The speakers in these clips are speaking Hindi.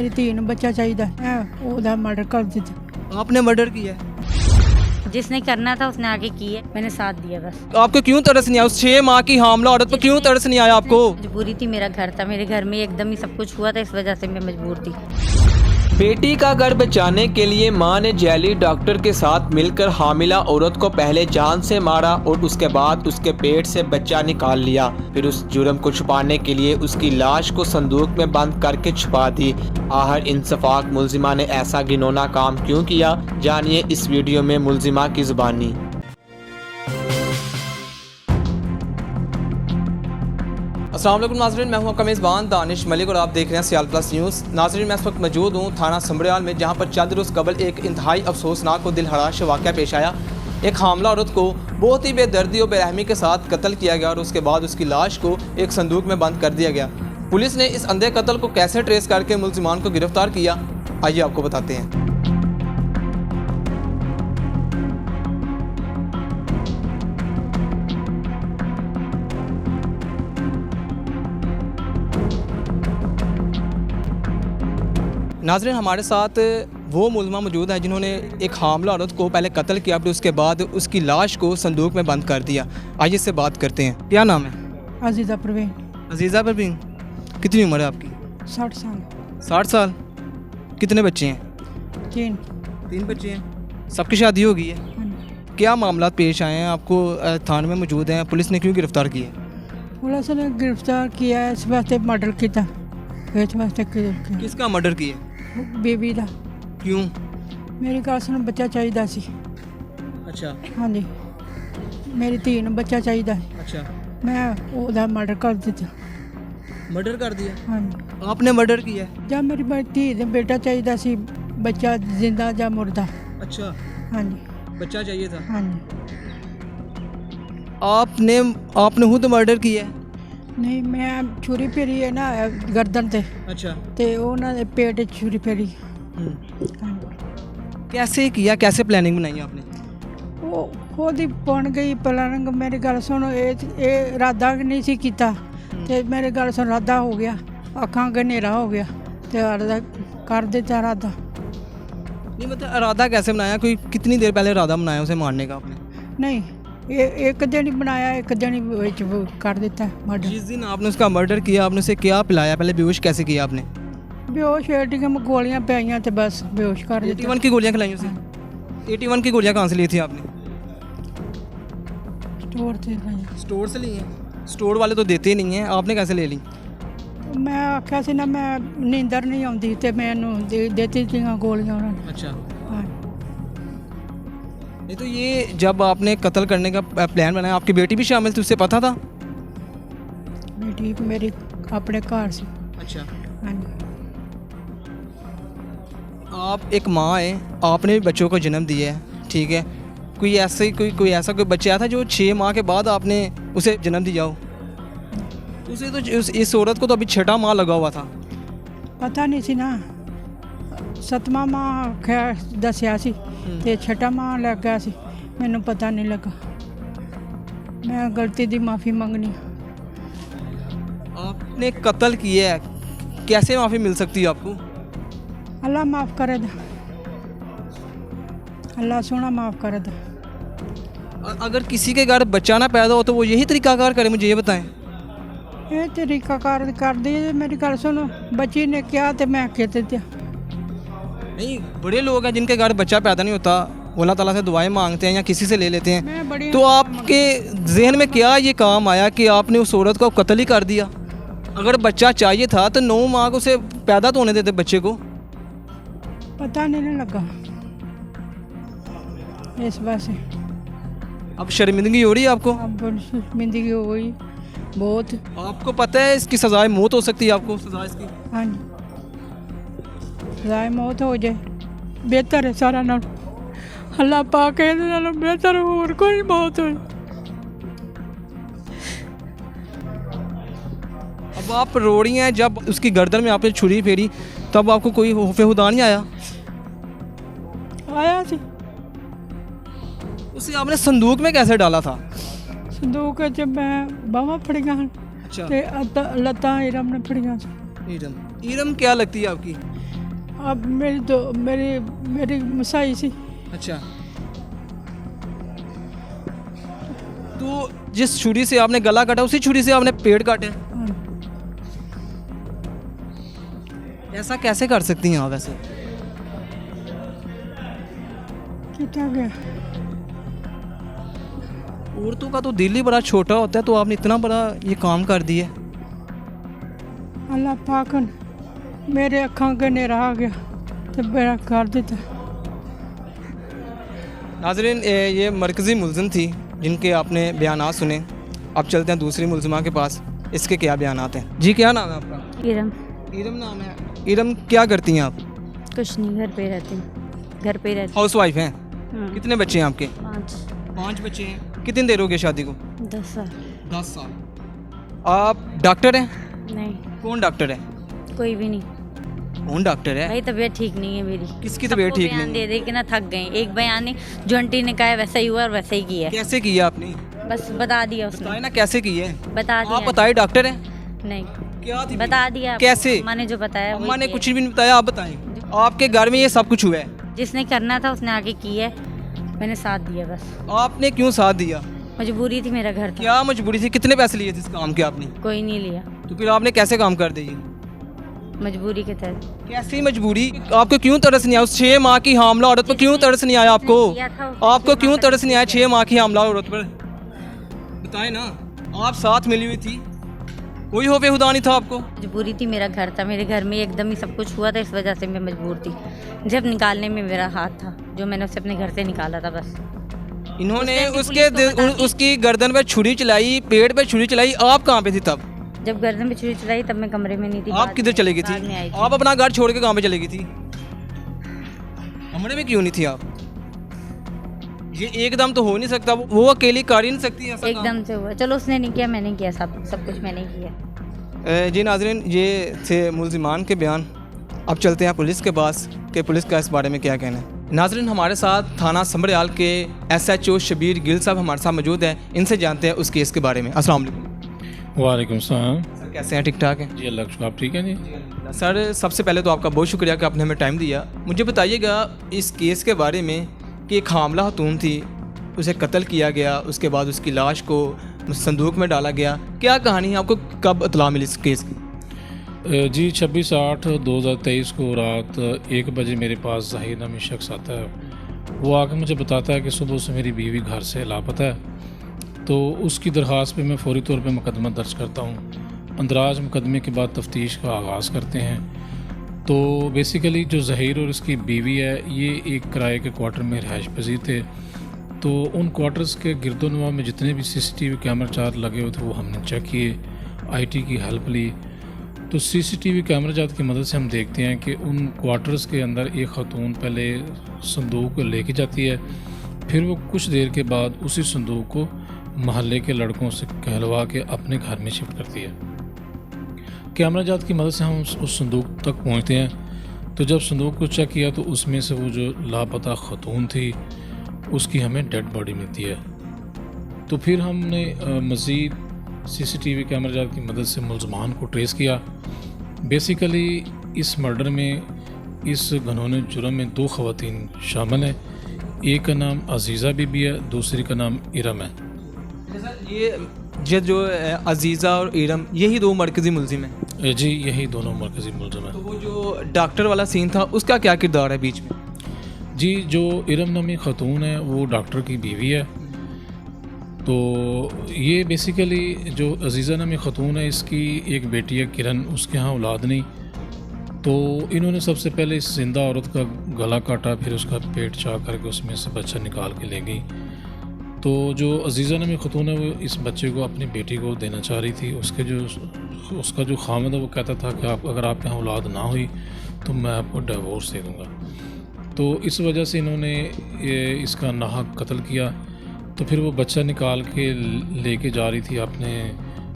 मेरी धी नूं बच्चा चाहिदा है, ओहदा मर्डर कर दित्ता। आपने मर्डर किया है? जिसने करना था उसने आगे की है, मैंने साथ दिया बस। आपको क्यों तरस नहीं आया उस 6 माह की हामला औरत पर? क्यों तरस नहीं आया आपको? मजबूरी थी, मेरा घर था, मेरे घर में एकदम ही सब कुछ हुआ था, इस वजह से मैं मजबूर थी। बेटी का घर बचाने के लिए मां ने जैली डॉक्टर के साथ मिलकर हामिला औरत को पहले जान से मारा और उसके बाद उसके पेट से बच्चा निकाल लिया। फिर उस जुर्म को छुपाने के लिए उसकी लाश को संदूक में बंद करके छुपा दी। आहर इंसफाक मुलजिमा ने ऐसा घिनौना काम क्यों किया, जानिए इस वीडियो में मुलजिमा की जुबानी। अस्सलाम वालेकुम नाज़रीन, मैं हूं आपका मेज़बान दानिश मलिक और आप देख रहे हैं सियाल प्लस न्यूज़। नाज़रीन, मैं इस वक्त मौजूद हूं थाना संबड़ियाल में, जहां पर चंद रोज़ कबल एक इंतहाई अफसोसनाक और दिलहराश वाक़या पेश आया। एक हामला औरत को बहुत ही बेदर्दी और बेरहमी के साथ कत्ल किया गया और उसके बाद उसकी लाश को एक संदूक में बंद कर दिया गया। पुलिस ने इस अंधे कत्ल को कैसे ट्रेस करके मुलजिमान को गिरफ्तार किया, आइए आपको बताते हैं। नाज़रीन, हमारे साथ वो मुलज़िमा मौजूद है जिन्होंने एक हामला औरत को पहले कत्ल किया, फिर उसके बाद उसकी लाश को संदूक में बंद कर दिया। आइए इससे बात करते हैं। क्या नाम है? अजीज़ा परवीन। अजीज़ा परवीन, कितनी उम्र है आपकी? 60 साल। 60 साल। कितने बच्चे हैं? 3 बच्चे हैं। सबकी शादी हो गई है? हाँ। क्या मामला पेश आए हैं? आपको थाने में मौजूद हैं, पुलिस ने क्यों गिरफ्तार किया? पुलिस ने गिरफ्तार किया है, इस वास्ते मर्डर किया, इस वास्ते किसका मर्डर किया? बेबी दा। क्यों? मेरी गल सुन, बच्चा चाहिदा सी। अच्छा हाँ जी, मेरी धी नूं बच्चा चाहिदा है, अच्छा। मैं ओहदा मर्डर कर दित्ता। मर्डर कर दिया? हाँ जी, आपने मर्डर किया है? जब मेरी धी दे बेटा चाहिदा सी, बच्चा जिंदा या मुर्दा। अच्छा, हाँ जी, बच्चा चाहिए था। हाँ जी। आपने खुद मर्डर किया है? नहीं, मैं छुरी फेरी है ना गर्दन ते, अच्छा। ते ਉਹਨਾਂ ਦੇ पेट च छुरी फेरी। हाँ। कैसे किया, कैसे प्लानिंग बनाई आपने? वो खुद ही बन गई प्लानिंग। मेरी गल सुन, ये इरादा नहीं सी कीता, ते मेरी गल सुन, इरादा हो गया, अखां अगे हनेरा हो गया, ते इरादा कर दिता इरादा। नहीं मतलब इरादा कैसे बनाया? कोई कितनी देर पहले इरादा बनाया उसे मारने का आपने? नहीं, ये एक दिन ही बनाया, एक दिन ही विच वो कर दिता मर्डर। जिस दिन आपने उसका मर्डर किया, आपने उसे क्या पिलाया? पहले बेहोश कैसे किया आपने? बेहोश एटीएम गोलियां पाइयां ते बस बेहोश कर दिता। 81 की गोलियां खिलाई उसे? 81 की गोलियां कहाँ से ली थी आपने? स्टोर से पाइयां। स्टोर से ली हैं? स्टोर वाले तो देते ही नहीं हैं, आपने कैसे ले ली? मैं आख्या सी ना, मैं नींदर नहीं आती, तो मैनू देती थी गोलियां उन्होंने। अच्छा। हाँ। नहीं तो ये जब आपने कत्ल करने का प्लान बनाया, आपकी बेटी भी शामिल थी, उससे पता था? बेटी मेरी अपने घर से। अच्छा। हाँ जी। आप एक माँ हैं, आपने भी बच्चों को जन्म दिया है, ठीक है? कोई ऐसा कोई बच्चा था जो 6 माह के बाद आपने उसे जन्म दिया हो? उसे तो इस औरत को तो अभी 6वां माह लगा हुआ था। पता नहीं सी ना, 7वां माह आख्या दसिया सी, ते 6वां माह लग गया सी, मैनू पता नहीं लगा। मैं गलती दी माफ़ी मंगनी। आपने कत्ल किया है, कैसे माफ़ी मिल सकती है आपको? अल्लाह माफ़ करे दा, अल्लाह सोना माफ़ करे दा। अगर किसी के घर बच्चा ना पैदा हो तो वो यही तरीकाकार करे, मुझे ये बताएं। ये तरीकाकार कर दी। मेरी गल सुनो, बच्ची ने क्या तो मैं कह दिया। नहीं, बड़े लोग हैं जिनके घर बच्चा पैदा नहीं होता, वो अल्लाह ताला से दुआएं मांगते हैं या किसी से ले लेते हैं। मैं बड़ी तो आपके जहन में क्या ये काम आया कि आपने उस औरत को कत्ल ही कर दिया? अगर बच्चा चाहिए था तो 9 माह को उसे पैदा तो होने देते बच्चे को। पता नहीं लगा इस वजह। अब शर्मिंदगी हो रही है आपको? अब शर्मिंदगी हो गई बहुत। आपको पता है इसकी सजाए मौत हो सकती है? आपको सजा इसकी? हाँ जी, सजाए मौत हो जाए बेहतर है सारा नाल। अल्लाह पाक इहदे नालों बेहतर होर कोई मौत हो। अब आप रो रही हैं, जब उसकी गर्दन में आपने छुरी फेरी तब आपको कोई खौफ खुदा नहीं आया? आया सी। उसे आपने संदूक में कैसे डाला था? संदूक च मैं बाਹਾਂ फड़ियां अच्छा। ते लत्तां इरम ने फड़ियां सी। ईरम? ईरम क्या लगती है आपकी? अब मेरी मसाई सी। अच्छा, तो जिस छुरी से आपने गला काटा उसी छुरी से आपने पेट काटे? ऐसा कैसे कर सकती हैं आप वैसे? कितना गया। औरतों का तो दिल ही बड़ा छोटा होता है, तो आपने इतना बड़ा ये काम कर दिया। अल्लाह पाक ने मेरे अखां के नेरा आ गया तो मेरा कर देता। नाज़रीन, ये मरकज़ी मुलज़िम थी जिनके आपने बयानात सुने। अब चलते हैं दूसरी मुलज़िमा के पास, इसके क्या बयानात हैं। जी, क्या नाम है आपका? इरम। इरम नाम है। इरम, क्या करती हैं आप? कुछ नहीं, घर पे रहती हूँ, घर पे रहती हाउस वाइफ हैं? हूँ। कितने बच्चे हैं आपके? 5 बच्चे हैं। कितनी देर हो गई शादी को? 10 साल। 10 साल। आप डॉक्टर हैं? नहीं, कौन डॉक्टर है? कोई भी नहीं कौन डॉक्टर है? भाई, तबीयत ठीक नहीं है मेरी। किसकी तबीयत सबको ठीक बयान नहीं दे दे के ना थक गए। एक बयान नहीं, जो आंटी ने कहा है वैसा ही हुआ और वैसा ही किया है। कैसे किया आपने? बस बता दिया उसने, बताए ना कैसे किए? बता दिया। आप बताए डॉक्टर हैं? नहीं, क्या थी? बता दिया। कैसे? अम्मा ने जो बताया अम्मा वही ने किया। कुछ भी नहीं बताया, आप बताएं। आपके घर में ये सब कुछ हुआ है? जिसने करना था उसने आगे किया है, मैंने साथ दिया बस। आपने क्यों साथ दिया? मजबूरी थी, मेरा घर था। क्या मजबूरी थी? कितने पैसे लिए थे इस काम के आपने? कोई नहीं लिया, तो फिर आपने कैसे काम कर दिए? मजबूरी के तहत। कैसी मजबूरी? आपको क्यों तरस नहीं आया? उस 6 माह की हामला औरत पर क्यों तरस नहीं आया आपको? किया था उसने, आपको 6 क्यों माह तरस नहीं आया 6 माह की हामला औरत पर? बताएं ना। आप साथ मिली हुई थी, कोई हो बेहुदा नहीं था आपको? मजबूरी थी, मेरा घर था, मेरे घर में एकदम ही सब कुछ हुआ था, इस वजह से मैं मजबूर थी। जब निकालने में मेरा हाथ था, जो मैंने उसे अपने घर से निकाला था बस। इन्होंने उस टाइम पे पुलिस को बता दी। उसकी गर्दन पे छुरी चलाई, पेट पे छुरी चलाई। आप कहाँ पे थी तब? जब गर्दन में छुरी चलाई तब मैं कमरे में नहीं थी। आप बाद किधर में- चली गई बाद में आई थी? थी। आप अपना घर छोड़ के कहाँ पे चली गई थी? कमरे में क्यों नहीं थी आप? ये एकदम तो हो नहीं सकता, वो अकेली कर ही नहीं सकती ऐसा काम। एकदम से हुआ। चलो, उसने नहीं किया, मैंने किया, सब कुछ मैंने किया। जी नाज़रीन, ये थे मुलजिमान के बयान। अब चलते हैं पुलिस के पास कि पुलिस का इस बारे में क्या कहना है। नाज़रीन, हमारे साथ थाना संबरियाल के SHO शबीर गिल साहब हमारे साथ मौजूद हैं। इनसे जानते हैं उस केस के बारे में। अस्सलाम वालेकुम। वालेकुम सलाम। सर, कैसे हैं? ठीक ठाक हैं? जी, अल्लाह का शुक्र। आप ठीक हैं जी? सर, सबसे पहले तो आपका बहुत शुक्रिया कि आपने हमें टाइम दिया। मुझे बताइएगा इस केस के बारे में कि एक हामला खातून थी, उसे कत्ल किया गया, उसके बाद उसकी लाश को संदूक में डाला गया। क्या कहानी है? आपको कब इत्तला मिली इस केस की? जी, 26/8/2023 को रात 1 बजे मेरे पास ज़हीर नामी शख्स आता है। वो आकर मुझे बताता है कि सुबह से मेरी बीवी घर से लापता है। तो उसकी दरख्वास्त पे मैं फ़ौरी तौर पे मुकदमा दर्ज करता हूँ। अंदराज मुकदमे के बाद तफ्तीश का आगाज़ करते हैं। तो बेसिकली जो ज़हीर और उसकी बीवी है, ये एक किराए के क्वार्टर में रिहाइश पजीर थे। तो उन क्वार्टर्स के गिरदोनवा में जितने भी CCTV कैमरा चार्ज लगे हुए थे वो हमने चेक किए, IT की हेल्प ली। तो CCTV कैमरा जात की मदद से हम देखते हैं कि उन क्वार्टर्स के अंदर एक खातून पहले संदूक को लेके जाती है, फिर वो कुछ देर के बाद उसी संदूक को महल्ले के लड़कों से कहलवा के अपने घर में शिफ्ट करती है। कैमरा जात की मदद से हम उस संदूक तक पहुंचते हैं। तो जब संदूक को चेक किया तो उसमें से वो जो लापता खातून थी उसकी हमें डेड बॉडी मिलती है। तो फिर हमने मज़ीद CCTV कैमरा जात की मदद से मुलजमान को ट्रेस किया। बेसिकली इस मर्डर में, इस घनौने जुर्म में 2 ख़वातीन शामिल हैं। एक का नाम अजीज़ा बीबी है, दूसरी का नाम इरम है। ये जो अजीज़ा और इरम, यही 2 मरकज़ी मुलजिम हैं? जी, यही दोनों मरकज़ी मुलज़िम हैं। तो वो जो डॉक्टर वाला सीन था उसका क्या किरदार है बीच में? जी, जो इरम नामी खातून है वो डॉक्टर की बीवी है। तो ये बेसिकली जो अजीज़ा नामी खातून है, इसकी एक बेटी है किरण, उसके यहाँ औलाद नहीं। तो इन्होंने सबसे पहले इस जिंदा औरत का गला काटा, फिर उसका पेट चाक करके उसमें से बच्चा निकाल के ले गई। तो जो अजीज़ा नामी खातून है वो इस बच्चे को अपनी बेटी को देना चाह रही थी। उसका जो खामिद है वो कहता था कि अगर आपके यहाँ औलाद ना हुई तो मैं आपको डिवोर्स दे दूँगा। तो इस वजह से इन्होंने इसका नाहक कत्ल किया। तो फिर वो बच्चा निकाल के लेके जा रही थी अपने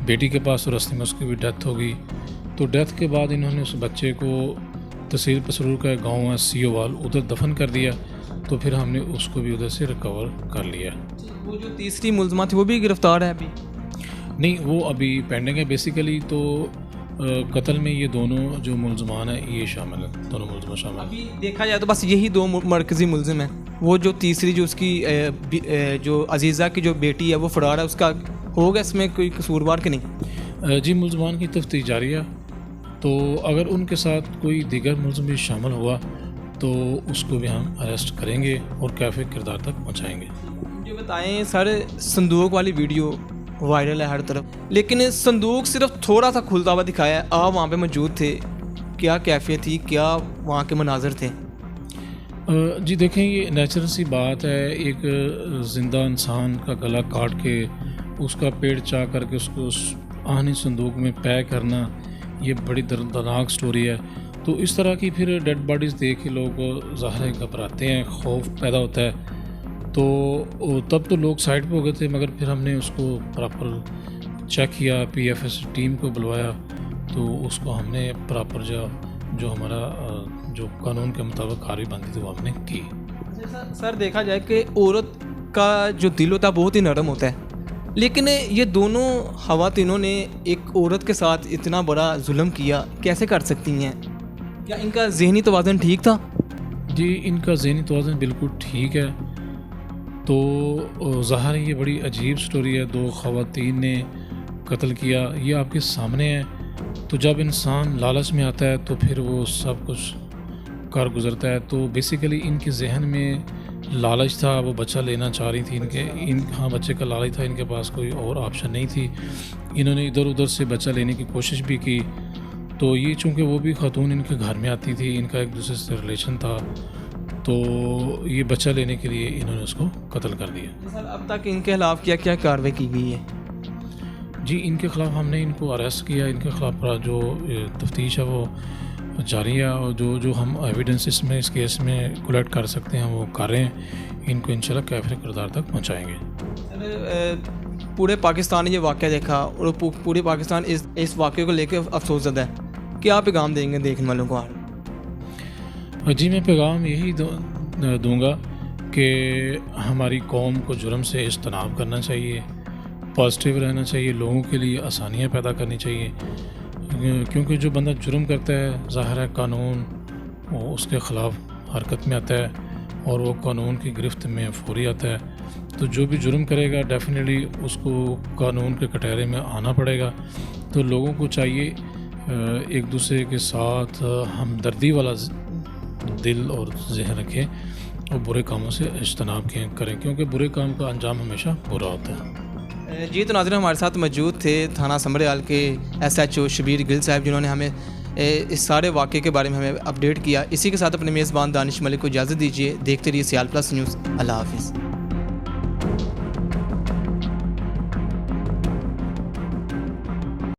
बेटी के पास, तो रास्ते में उसकी भी डेथ हो गई। तो डेथ के बाद इन्होंने उस बच्चे को तहसील पसरूर का गांव है सीओवाल, उधर दफन कर दिया। तो फिर हमने उसको भी उधर से रिकवर कर लिया। वो जो तीसरी मुलजमा थी वो भी गिरफ्तार है अभी? नहीं, वो अभी पेंडिंग है। बेसिकली तो कत्ल में ये दोनों जो मुलजमान हैं ये शामिल हैं, दोनों मुलजमान शामिल हैं। अभी देखा जाए तो बस यही दो मरकज़ी मुलजिम हैं। वो जो तीसरी जो उसकी जो अजीज़ा की जो बेटी है वो फरार है, उसका होगा इसमें कोई कसूरवार कि नहीं? जी मुलजमान की तफ्तीश जारी है, तो अगर उनके साथ कोई दीगर मुलजिम भी शामिल हुआ तो उसको भी हम अरेस्ट करेंगे और कैफे किरदार तक पहुँचाएँगे। मुझे बताएं सर, संदूक वाली वीडियो वायरल है हर तरफ, लेकिन संदूक सिर्फ थोड़ा सा खुलता हुआ दिखाया है। आप वहाँ पे मौजूद थे, क्या कैफियत थी, क्या वहाँ के मनाजर थे? जी देखें, ये नेचुरल सी बात है, एक ज़िंदा इंसान का गला काट के उसका पेट चाह करके उसको उस आहनी संदूक में पैक करना, ये बड़ी दर्दनाक स्टोरी है। तो इस तरह की फिर डेड बॉडीज़ देख के लोग ज़ाहिर है घबराते हैं, खौफ पैदा होता है। तो तब तो लोग साइड पे हो गए थे, मगर फिर हमने उसको प्रॉपर चेक किया, पीएफएस टीम को बुलवाया, तो उसको हमने प्रॉपर जो हमारा जो कानून के मुताबिक कार्रवाई बनती थी वो हमने की। सर देखा जाए कि औरत का जो दिल होता है बहुत ही नरम होता है, लेकिन ये दोनों ख़वातीनों ने एक औरत के साथ इतना बड़ा जुल्म किया, कैसे कर सकती हैं? क्या इनका ज़हनी तवाज़ुन ठीक था? जी इनका ज़हनी तवाज़ुन बिल्कुल ठीक है। तो ज़ाहिर है ये बड़ी अजीब स्टोरी है, दो ख़वातीन ने कत्ल किया, ये आपके सामने है। तो जब इंसान लालच में आता है तो फिर वो सब कुछ कर गुज़रता है। तो बेसिकली इनके जहन में लालच था, वो बच्चा लेना चाह रही थी, हाँ बच्चे का लालच था, इनके पास कोई और ऑप्शन नहीं थी। इन्होंने इधर उधर से बच्चा लेने की कोशिश भी की। तो ये चूँकि वो भी खातून इनके घर में आती थी, इनका एक दूसरे से रिलेशन था, तो ये बच्चा लेने के लिए इन्होंने उसको कत्ल कर दिया। सर अब तक इनके खिलाफ क्या क्या कार्रवाई की गई है? जी इनके ख़िलाफ़ हमने इनको अरेस्ट किया, इनके ख़िलाफ़ जो तफ्तीश है वो जारी है, और जो हम एविडेंस इसमें इस केस में कलेक्ट कर सकते हैं वो कर रहे हैं। इनको इंशाल्लाह कैफे किरदार तक पहुँचाएँगे। सर पूरे पाकिस्तान ने ये वाक़या देखा और पूरे पाकिस्तान इस वाक़े को लेकर अफसोसज़दा है, क्या पैगाम देंगे देखने वालों को? जी मैं पैगाम यही दूँगा कि हमारी कौम को जुर्म से इज्तनाब करना चाहिए, पॉजिटिव रहना चाहिए, लोगों के लिए आसानियाँ पैदा करनी चाहिए, क्योंकि जो बंदा जुर्म करता है ज़ाहिर है कानून वो उसके ख़िलाफ़ हरकत में आता है और वो कानून की गिरफ्त में फौरी आता है। तो जो भी जुर्म करेगा डेफिनेटली उसको कानून के कटहरे में आना पड़ेगा। तो लोगों को चाहिए एक दूसरे के साथ हमदर्दी वाला दिल और जहन रखें और बुरे कामों से इज्तनाब करें, क्योंकि बुरे काम का अंजाम हमेशा बुरा होता है। जी तो नाज़रीन, हमारे साथ मौजूद थे थाना समड़ियाल के SHO शबीर गिल साहब, जिन्होंने हमें इस सारे वाक़े के बारे में हमें अपडेट किया। इसी के साथ अपने मेज़बान दानिश मलिक को इजाज़त दीजिए। देखते रहिए सियाल प्लस न्यूज़। अल्लाह हाफ़िज़।